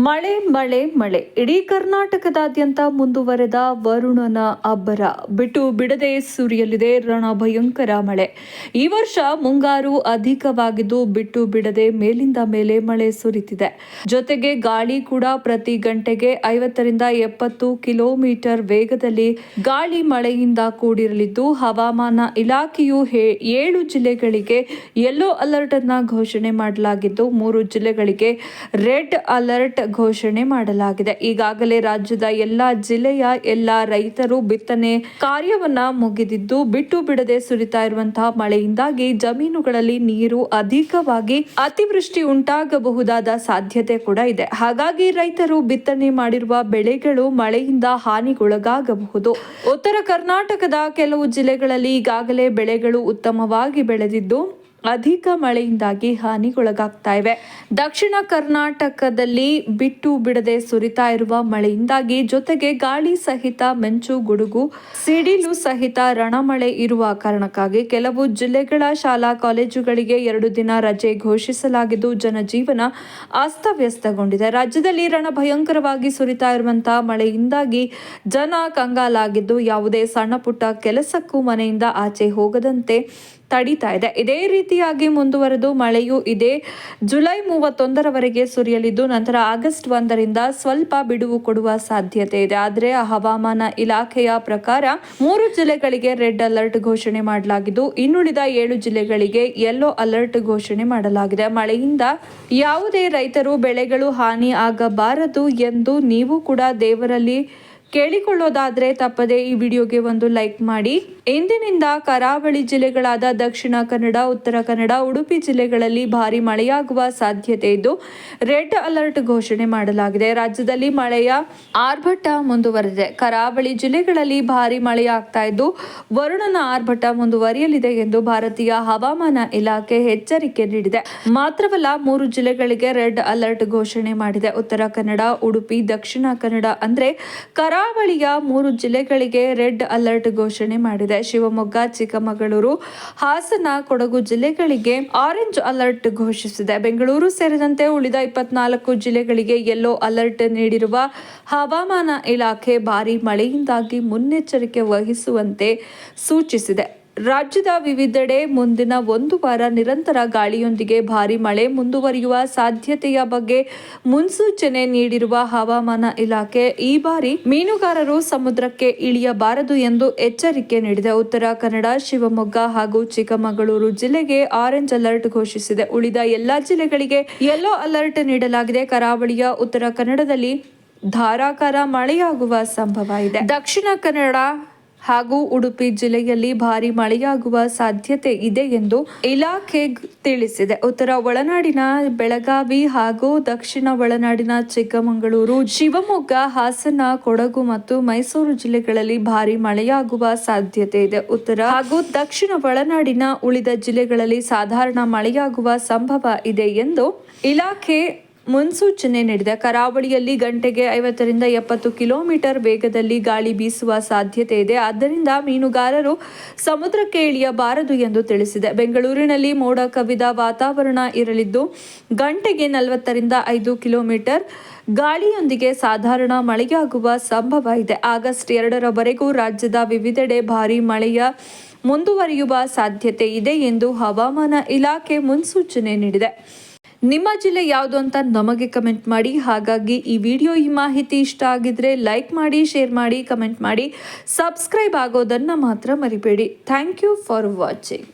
ಮಳೆ ಮಳೆ ಮಳೆ ಇಡೀ ಕರ್ನಾಟಕದಾದ್ಯಂತ ಮುಂದುವರೆದ ವರುಣನ ಅಬ್ಬರ ಬಿಟ್ಟು ಬಿಡದೆ ಸುರಿಯಲಿದೆ ರಣಭಯಂಕರ ಮಳೆ. ಈ ವರ್ಷ ಮುಂಗಾರು ಅಧಿಕವಾಗಿದ್ದು ಬಿಟ್ಟು ಬಿಡದೆ ಮೇಲಿಂದ ಮೇಲೆ ಮಳೆ ಸುರಿತಿದೆ. ಜೊತೆಗೆ ಗಾಳಿ ಕೂಡ ಪ್ರತಿ ಗಂಟೆಗೆ 50ರಿಂದ 70 ಕಿಲೋಮೀಟರ್ ವೇಗದಲ್ಲಿ ಗಾಳಿ ಮಳೆಯಿಂದ ಕೂಡಿರಲಿದ್ದು, ಹವಾಮಾನ ಇಲಾಖೆಯು 7 ಜಿಲ್ಲೆಗಳಿಗೆ ಯೆಲ್ಲೋ ಅಲರ್ಟ್ ಅನ್ನ ಘೋಷಣೆ ಮಾಡಲಾಗಿದ್ದು, 3 ಜಿಲ್ಲೆಗಳಿಗೆ ರೆಡ್ ಅಲರ್ಟ್ ಘೋಷಣೆ ಮಾಡಲಾಗಿದೆ. ಈಗಾಗಲೇ ರಾಜ್ಯದ ಎಲ್ಲಾ ಜಿಲ್ಲೆಯ ಎಲ್ಲಾ ರೈತರು ಬಿತ್ತನೆ ಕಾರ್ಯವನ್ನ ಮುಗಿದಿದ್ದು, ಬಿಟ್ಟು ಬಿಡದೆ ಸುರಿತಾ ಇರುವಂತಹ ಮಳೆಯಿಂದಾಗಿ ಜಮೀನುಗಳಲ್ಲಿ ನೀರು ಅಧಿಕವಾಗಿ ಅತಿವೃಷ್ಟಿ ಉಂಟಾಗಬಹುದಾದ ಸಾಧ್ಯತೆ ಕೂಡ ಇದೆ. ಹಾಗಾಗಿ ರೈತರು ಬಿತ್ತನೆ ಮಾಡಿರುವ ಬೆಳೆಗಳು ಮಳೆಯಿಂದ ಹಾನಿಗೊಳಗಾಗಬಹುದು. ಉತ್ತರ ಕರ್ನಾಟಕದ ಕೆಲವು ಜಿಲ್ಲೆಗಳಲ್ಲಿ ಈಗಾಗಲೇ ಬೆಳೆಗಳು ಉತ್ತಮವಾಗಿ ಬೆಳೆದಿದ್ದು, ಅಧಿಕ ಮಳೆಯಿಂದಾಗಿ ಹಾನಿಗೊಳಗಾಗ್ತಾ ಇವೆ. ದಕ್ಷಿಣ ಕರ್ನಾಟಕದಲ್ಲಿ ಬಿಟ್ಟು ಬಿಡದೆ ಸುರಿತಾ ಇರುವ ಮಳೆಯಿಂದಾಗಿ ಜೊತೆಗೆ ಗಾಳಿ ಸಹಿತ ಮಿಂಚು, ಗುಡುಗು, ಸಿಡಿಲು ಸಹಿತ ರಣಮಳೆ ಇರುವ ಕಾರಣಕ್ಕಾಗಿ ಕೆಲವು ಜಿಲ್ಲೆಗಳ ಶಾಲಾ ಕಾಲೇಜುಗಳಿಗೆ 2 ದಿನ ರಜೆ ಘೋಷಿಸಲಾಗಿದ್ದು, ಜನಜೀವನ ಅಸ್ತವ್ಯಸ್ತಗೊಂಡಿದೆ. ರಾಜ್ಯದಲ್ಲಿ ರಣಭಯಂಕರವಾಗಿ ಸುರಿತಾ ಇರುವಂತಹ ಮಳೆಯಿಂದಾಗಿ ಜನ ಕಂಗಾಲಾಗಿದ್ದು, ಯಾವುದೇ ಸಣ್ಣ ಪುಟ್ಟ ಕೆಲಸಕ್ಕೂ ಮನೆಯಿಂದ ಆಚೆ ಹೋಗದಂತೆ ತಡೀತಾ ಇದೆ. ಇದೇ ರೀತಿಯಾಗಿ ಮುಂದುವರೆದು ಮಳೆಯು ಇದೇ ಜುಲೈ 31ರವರೆಗೆ ಸುರಿಯಲಿದ್ದು, ನಂತರ ಆಗಸ್ಟ್ 1ರಿಂದ ಸ್ವಲ್ಪ ಬಿಡುವು ಕೊಡುವ ಸಾಧ್ಯತೆ ಇದೆ. ಆದರೆ ಹವಾಮಾನ ಇಲಾಖೆಯ ಪ್ರಕಾರ 3 ಜಿಲ್ಲೆಗಳಿಗೆ ರೆಡ್ ಅಲರ್ಟ್ ಘೋಷಣೆ ಮಾಡಲಾಗಿದ್ದು, ಇನ್ನುಳಿದ 7 ಜಿಲ್ಲೆಗಳಿಗೆ ಯೆಲ್ಲೋ ಅಲರ್ಟ್ ಘೋಷಣೆ ಮಾಡಲಾಗಿದೆ. ಮಳೆಯಿಂದ ಯಾವುದೇ ರೈತರು ಬೆಳೆಗಳು ಹಾನಿ ಆಗಬಾರದು ಎಂದು ನೀವು ಕೂಡ ದೇವರಲ್ಲಿ ಕೇಳಿಕೊಳ್ಳೋದಾದ್ರೆ ತಪ್ಪದೆ ಈ ವಿಡಿಯೋಗೆ ಒಂದು ಲೈಕ್ ಮಾಡಿ. ಇಂದಿನಿಂದ ಕರಾವಳಿ ಜಿಲ್ಲೆಗಳಾದ ದಕ್ಷಿಣ ಕನ್ನಡ, ಉತ್ತರ ಕನ್ನಡ, ಉಡುಪಿ ಜಿಲ್ಲೆಗಳಲ್ಲಿ ಭಾರಿ ಮಳೆಯಾಗುವ ಸಾಧ್ಯತೆ ಇದ್ದು, ರೆಡ್ ಅಲರ್ಟ್ ಘೋಷಣೆ ಮಾಡಲಾಗಿದೆ. ರಾಜ್ಯದಲ್ಲಿ ಮಳೆಯ ಆರ್ಭಟ ಮುಂದುವರೆದಿದೆ. ಕರಾವಳಿ ಜಿಲ್ಲೆಗಳಲ್ಲಿ ಭಾರಿ ಮಳೆಯಾಗ್ತಾ ಇದ್ದು, ವರುಣನ ಆರ್ಭಟ ಮುಂದುವರಿಯಲಿದೆ ಎಂದು ಭಾರತೀಯ ಹವಾಮಾನ ಇಲಾಖೆ ಎಚ್ಚರಿಕೆ ನೀಡಿದೆ. ಮಾತ್ರವಲ್ಲ, 3 ಜಿಲ್ಲೆಗಳಿಗೆ ರೆಡ್ ಅಲರ್ಟ್ ಘೋಷಣೆ ಮಾಡಿದೆ. ಉತ್ತರ ಕನ್ನಡ, ಉಡುಪಿ, ದಕ್ಷಿಣ ಕನ್ನಡ ಅಂದ್ರೆ ಕರಾವಳಿಯ 3 ಜಿಲ್ಲೆಗಳಿಗೆ ರೆಡ್ ಅಲರ್ಟ್ ಘೋಷಣೆ ಮಾಡಿದೆ. ಶಿವಮೊಗ್ಗ, ಚಿಕ್ಕಮಗಳೂರು, ಹಾಸನ, ಕೊಡಗು ಜಿಲ್ಲೆಗಳಿಗೆ ಆರೆಂಜ್ ಅಲರ್ಟ್ ಘೋಷಿಸಿದೆ. ಬೆಂಗಳೂರು ಸೇರಿದಂತೆ ಉಳಿದ 24 ಜಿಲ್ಲೆಗಳಿಗೆ ಯೆಲ್ಲೋ ಅಲರ್ಟ್ ನೀಡಿರುವ ಹವಾಮಾನ ಇಲಾಖೆ ಭಾರೀ ಮಳೆಯಿಂದಾಗಿ ಮುನ್ನೆಚ್ಚರಿಕೆ ವಹಿಸುವಂತೆ ಸೂಚಿಸಿದೆ. ರಾಜ್ಯದ ವಿವಿಧೆಡೆ ಮುಂದಿನ 1 ವಾರ ನಿರಂತರ ಗಾಳಿಯೊಂದಿಗೆ ಭಾರೀ ಮಳೆ ಮುಂದುವರಿಯುವ ಸಾಧ್ಯತೆಯ ಬಗ್ಗೆ ಮುನ್ಸೂಚನೆ ನೀಡಿರುವ ಹವಾಮಾನ ಇಲಾಖೆ ಈ ಬಾರಿ ಮೀನುಗಾರರು ಸಮುದ್ರಕ್ಕೆ ಇಳಿಯಬಾರದು ಎಂದು ಎಚ್ಚರಿಕೆ ನೀಡಿದೆ. ಉತ್ತರ ಕನ್ನಡ, ಶಿವಮೊಗ್ಗ ಹಾಗೂ ಚಿಕ್ಕಮಗಳೂರು ಜಿಲ್ಲೆಗೆ ಆರೆಂಜ್ ಅಲರ್ಟ್ ಘೋಷಿಸಿದೆ. ಉಳಿದ ಎಲ್ಲಾ ಜಿಲ್ಲೆಗಳಿಗೆ ಯೆಲ್ಲೋ ಅಲರ್ಟ್ ನೀಡಲಾಗಿದೆ. ಕರಾವಳಿಯ ಉತ್ತರ ಕನ್ನಡದಲ್ಲಿ ಧಾರಾಕಾರ ಮಳೆಯಾಗುವ ಸಂಭವ ಇದೆ. ದಕ್ಷಿಣ ಕನ್ನಡ ಹಾಗೂ ಉಡುಪಿ ಜಿಲ್ಲೆಯಲ್ಲಿ ಭಾರಿ ಮಳೆಯಾಗುವ ಸಾಧ್ಯತೆ ಇದೆ ಎಂದು ಇಲಾಖೆ ತಿಳಿಸಿದೆ. ಉತ್ತರ ಒಳನಾಡಿನ ಬೆಳಗಾವಿ ಹಾಗೂ ದಕ್ಷಿಣ ಒಳನಾಡಿನ ಚಿಕ್ಕಮಗಳೂರು, ಶಿವಮೊಗ್ಗ, ಹಾಸನ, ಕೊಡಗು ಮತ್ತು ಮೈಸೂರು ಜಿಲ್ಲೆಗಳಲ್ಲಿ ಭಾರಿ ಮಳೆಯಾಗುವ ಸಾಧ್ಯತೆ ಇದೆ. ಉತ್ತರ ಹಾಗೂ ದಕ್ಷಿಣ ಒಳನಾಡಿನ ಉಳಿದ ಜಿಲ್ಲೆಗಳಲ್ಲಿ ಸಾಧಾರಣ ಮಳೆಯಾಗುವ ಸಂಭವ ಇದೆ ಎಂದು ಇಲಾಖೆ ಮುನ್ಸೂಚನೆ ನೀಡಿದೆ. ಕರಾವಳಿಯಲ್ಲಿ ಗಂಟೆಗೆ 50ರಿಂದ 70 ಕಿಲೋಮೀಟರ್ ವೇಗದಲ್ಲಿ ಗಾಳಿ ಬೀಸುವ ಸಾಧ್ಯತೆ ಇದೆ. ಆದ್ದರಿಂದ ಮೀನುಗಾರರು ಸಮುದ್ರಕ್ಕೆ ಇಳಿಯಬಾರದು ಎಂದು ತಿಳಿಸಿದೆ. ಬೆಂಗಳೂರಿನಲ್ಲಿ ಮೋಡ ಕವಿದ ವಾತಾವರಣ ಇರಲಿದ್ದು, ಗಂಟೆಗೆ 40ರಿಂದ 5 ಕಿಲೋಮೀಟರ್ ಗಾಳಿಯೊಂದಿಗೆ ಸಾಧಾರಣ ಮಳೆಯಾಗುವ ಸಂಭವ ಇದೆ. ಆಗಸ್ಟ್ 2ರವರೆಗೂ ರಾಜ್ಯದ ವಿವಿಧೆಡೆ ಭಾರೀ ಮಳೆಯ ಮುಂದುವರಿಯುವ ಸಾಧ್ಯತೆ ಇದೆ ಎಂದು ಹವಾಮಾನ ಇಲಾಖೆ ಮುನ್ಸೂಚನೆ ನೀಡಿದೆ. ನಿಮ್ಮ ಜಿಲ್ಲೆ ಯಾವುದು ಅಂತ ನಮಗೆ ಕಮೆಂಟ್ ಮಾಡಿ. ಹಾಗಾಗಿ ಈ ಮಾಹಿತಿ ಇಷ್ಟ ಆಗಿದ್ರೆ ಲೈಕ್ ಮಾಡಿ, ಶೇರ್ ಮಾಡಿ, ಕಮೆಂಟ್ ಮಾಡಿ, ಸಬ್ಸ್ಕ್ರೈಬ್ ಆಗೋದನ್ನು ಮಾತ್ರ ಮರಿಬೇಡಿ. Thank you for watching.